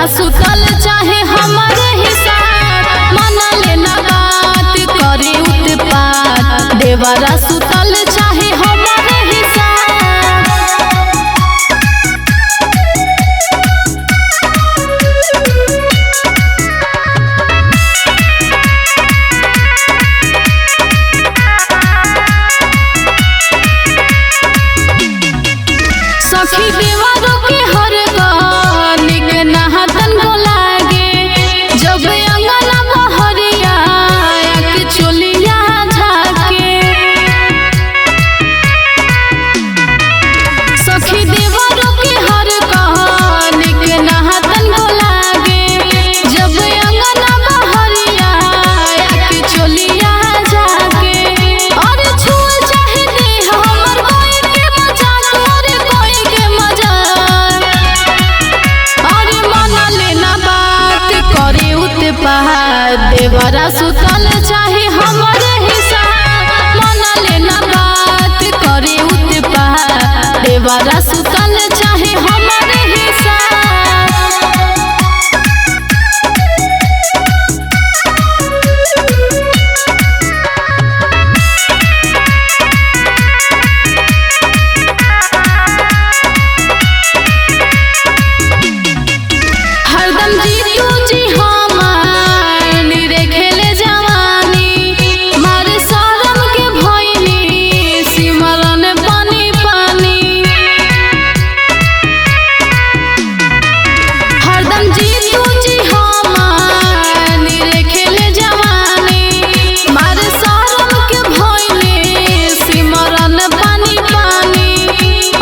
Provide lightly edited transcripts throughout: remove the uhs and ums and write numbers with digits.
देवरा सुतल चाहे हमारे ही साथ, मन लेना बात करे उत्पात, देवरा सुतल चाहे हमारे ही साथ। सखी देवरों के हर गानिक नहातन को लागे, जब अंगना बहरिया के चोलिया झाके। सखी देवरों के हर गानिक नहातन को लागे, जब अंगना बहरिया के चोलिया झाके। और छुए चाहे देह हमर कोई के मजाक, और कोई के मजाक, और मन लेना बात करे उत्पात, देवरा सुतल चाहे हमारे ही साथ, मन लेना बात करे उत्पात, देवरा सुतल चाहे हमारे ही साथ। हरदम जीतू जी हमार निरे खेले जवानी, मारे शरम के भइनी सिमरन पानी पानी। हरदम जीतू जी हमार निरे खेले जवानी, मारे शरम के भइनी सिमरन पानी पानी।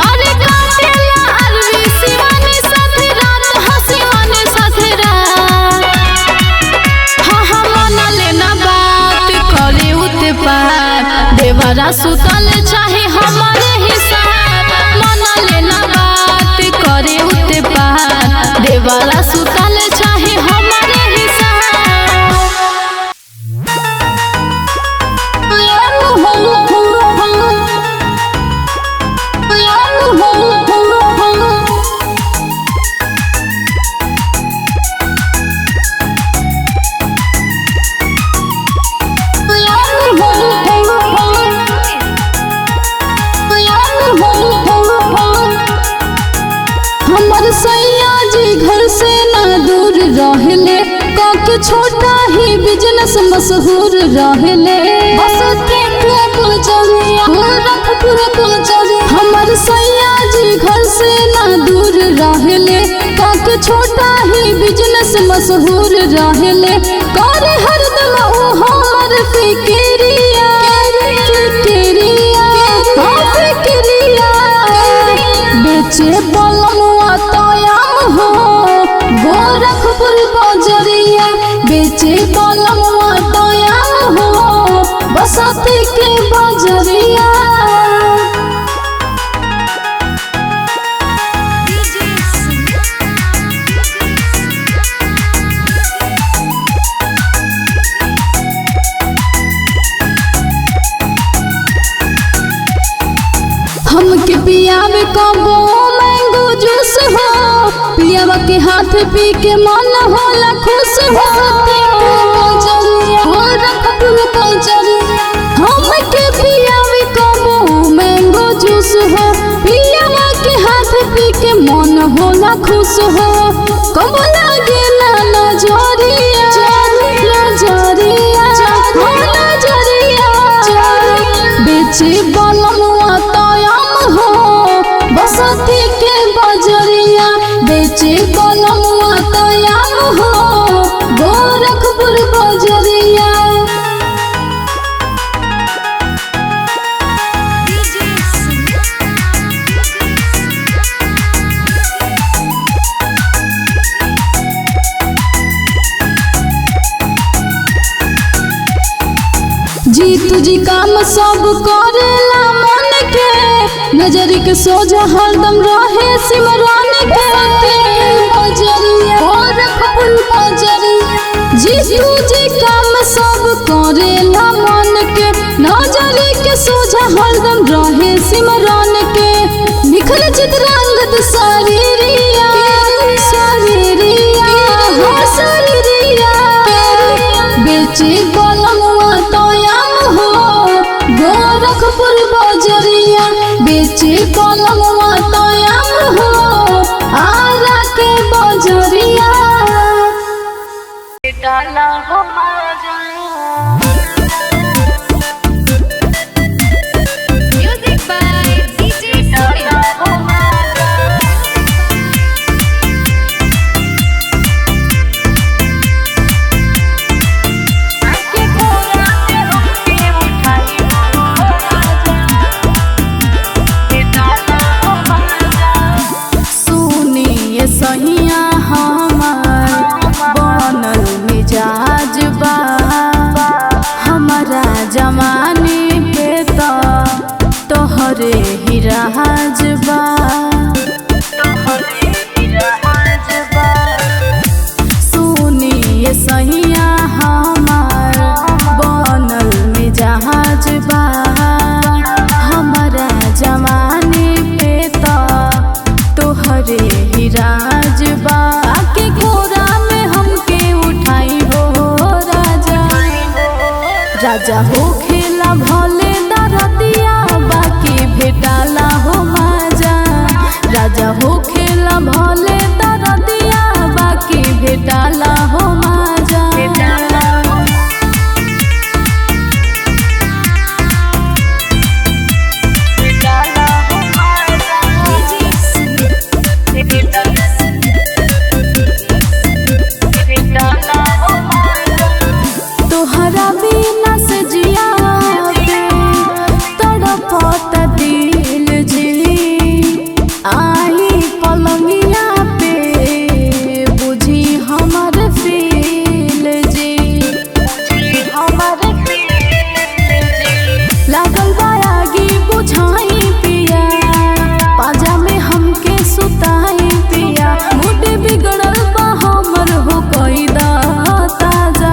अरे काटेला अरवी शिवानी साथे रात, हंसी मने साथे रात। हाँ मन लेना बात करे उत्पात, देवरा सुतल चाहे हमारे ही साथ, मन लेना बात करे उत्पात, देवरा सुतल चाहे हमारे ही साथ। हमर सैया जी घर से ना दूर रहले, काके छोटा ही बिजनेस मशहूर रहले। हमर सैया जी घर से ना दूर रहले, काके छोटा ही बिजनेस मशहूर रहले। करे हरदम ओ हमर फिकिरिया फिकिरिया, बेचे बलमुआ तयाम हो गोरखपुर बजरिया, बेचे बलमुआ तयाम हो बसती के बजरिया। हमके पियावे कबो मैंगो जूस हो, पियावा के हाथ पी के मन होला खुश हो। हमके पियावे कबो मैंगो जूस हो, पियावा के हाथ पी के मन होला खुश हो। कबो लागे ना नजरिया नजरिया नजरिया, बेचे बलमुआ तयाम हो बसती के बजरिया, बेचे बलमुआ तयाम हो गोरखपुर बजरिया। जीतू जी काम सब करेला मन के, नजर के सोझा हरदम रहे सिमरन के। जीतू जी काम सब करेला मन के, नजर के सोझा हरदम रहे सिमरन के। निखल चित रंगत शरीरिया शरीरिया, शेखपुर बजरिया बेचे कलमवा तोयाम हो आरा के बजरिया डाला हो सहिया हमार बनल मिजाज बा हमारा जमाने पे तोहरे ही राज बा सुनिए सहिया हमार बनल मिजाज बा हमारा जमाने पे तोहरे ही राज बा के घोड़ा में हमके उठाई हो राजा राजा हो खेला भले दरदिया बाकी भेटाला हो माजा राजा हो खेला भले दरदिया बाकी भेटाला हो माजा तोहरा बिना से जिया पे तड़पत दिल जी आई पलंगिया पे बुझी हमर फील जी लागल बायागी बुझाई पिया पाजा में हमके सुताई पिया मूड बिगड़ल बा हमर हो कोई ताजा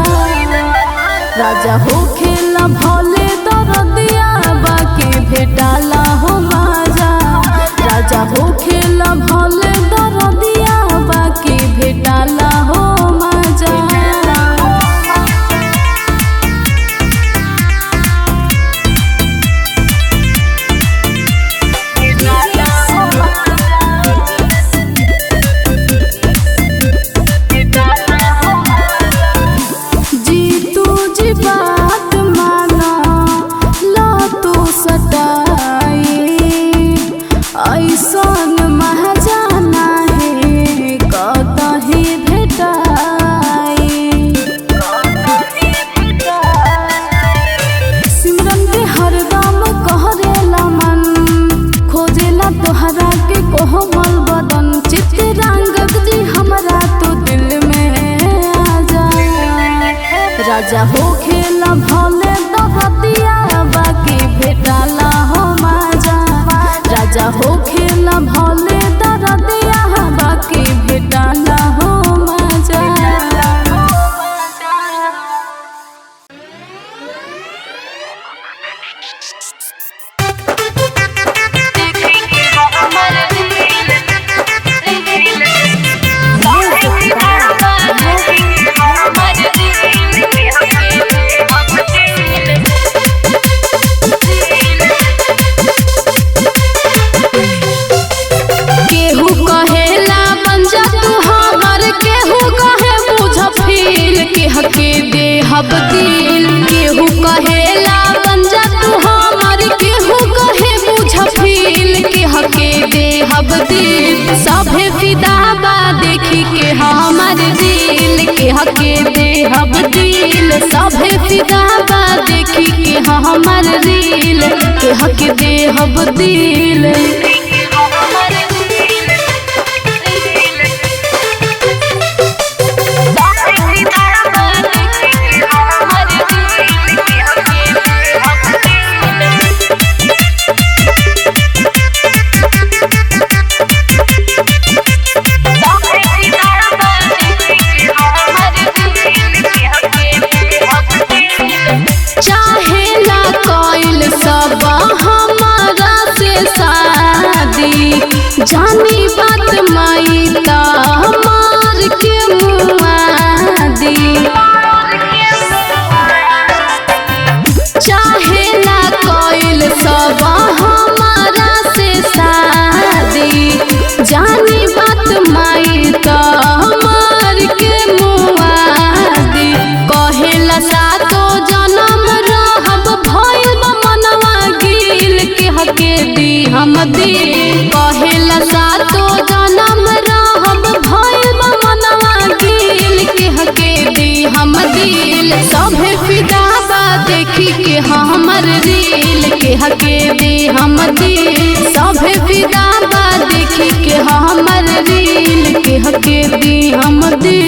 राजा हो खेला भोले दरदिया बाकी भेटाला हो माजा राजा हो खेला भोले दरदिया बाकी भेटाला हो माजा बात माना ला तू सटाई ऐसन महजाना है कतही भेटाई सिमरन के हरदम कहरेला मन खोजेला तोहरा के कोमल बदन चित्रांगद जी हमरा तो दिल में आ जाए राजा हो खेला भले दरदिया बाकी भेटाला हो माजा राजा हो खेला भले दरदिया बाकी भेटाला हो माजा केहू कहेला बन जा तू हमर केहू कहे बुझ फील के हके देहब दिल केहू कहेला बन जा तू हमर केहू कहे बुझ फील के हके देहब दिल सभे फिदा बा देखी के हमर दिल के हके देहब दिल सभे फिदा बा देखी के हमर दिल के हके देहब दिल चाहेला कोइल सब हमारा से सा के हमर रील के हके दे हम दे सभे फिदा बा देखी के हमर रील के हके दे हम दे।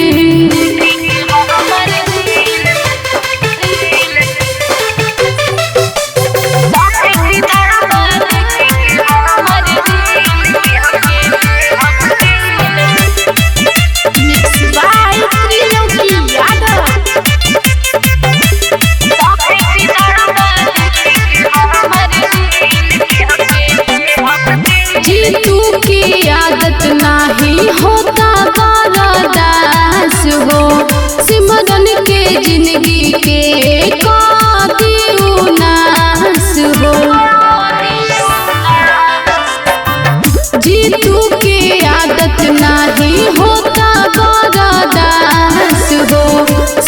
जीतू की आदत नाही होता बर्दास हो सिमरन के जिंदगी के कादियो नास हो। जीतू की आदत नहीं होता बर्दास हो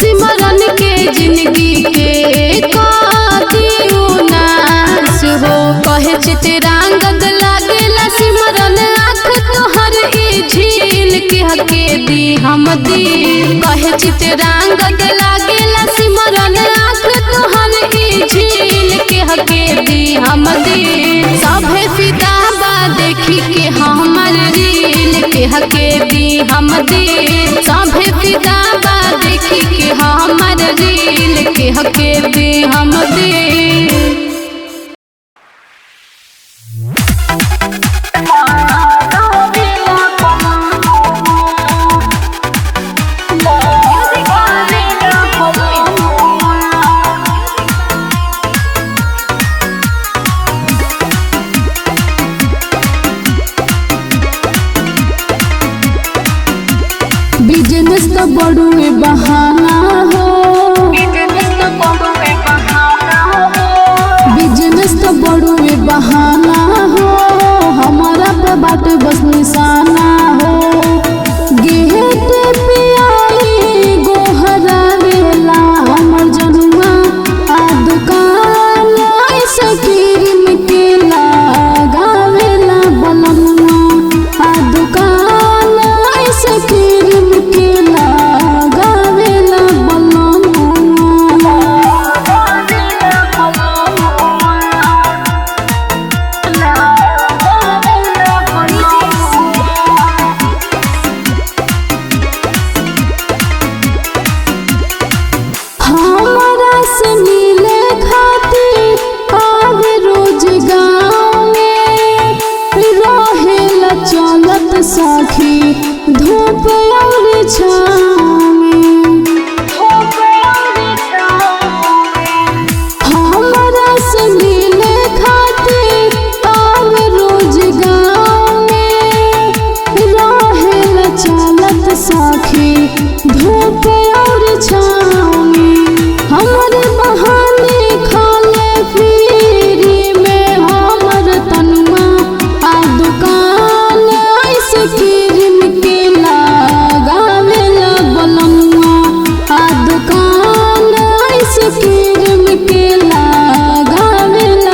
सिमरन के जिंदगी के कादियो नास हो। कहे चितरांगद लागेला सिमरन आँख तोहर ई झील के हके दी हम दी। कहे चितरांगद लागेला सिमरन आँख तोहर ई झील के हके दी हम दी। सभे फिदा बा देखी के हमर रील के हके दी हम दी। सभे फिदा बा देखी के हमर रील के हके दी हम दी। बिजनेस तो बड़ुए बहाना हो बिजनेस तो बड़ुए बहाना हो हमारा पे बाटे बस निशाना हो। गेट पे आई गोहरा वेला हमर जनुआ आ दुकान ऐसे क्रीम के लगावेला बलमुआ आ दुकान ऐसे क्रीम के लगावेला हमारा से मिले खातिर आवे रोज गाँव में रहेला चलत सखी धूप और छाँव में। हमारा से मिले खातिर आवे रोज गाँव में रहेला चलत सखी धूप और छाँव में। हमारे बहाने खाले फ्री में हमर तनुआ आ दुकान ऐसे क्रीम के लगावेला बलमुआ आ दुकान ऐसे क्रीम के लगावेला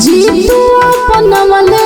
जीतू अपन वाले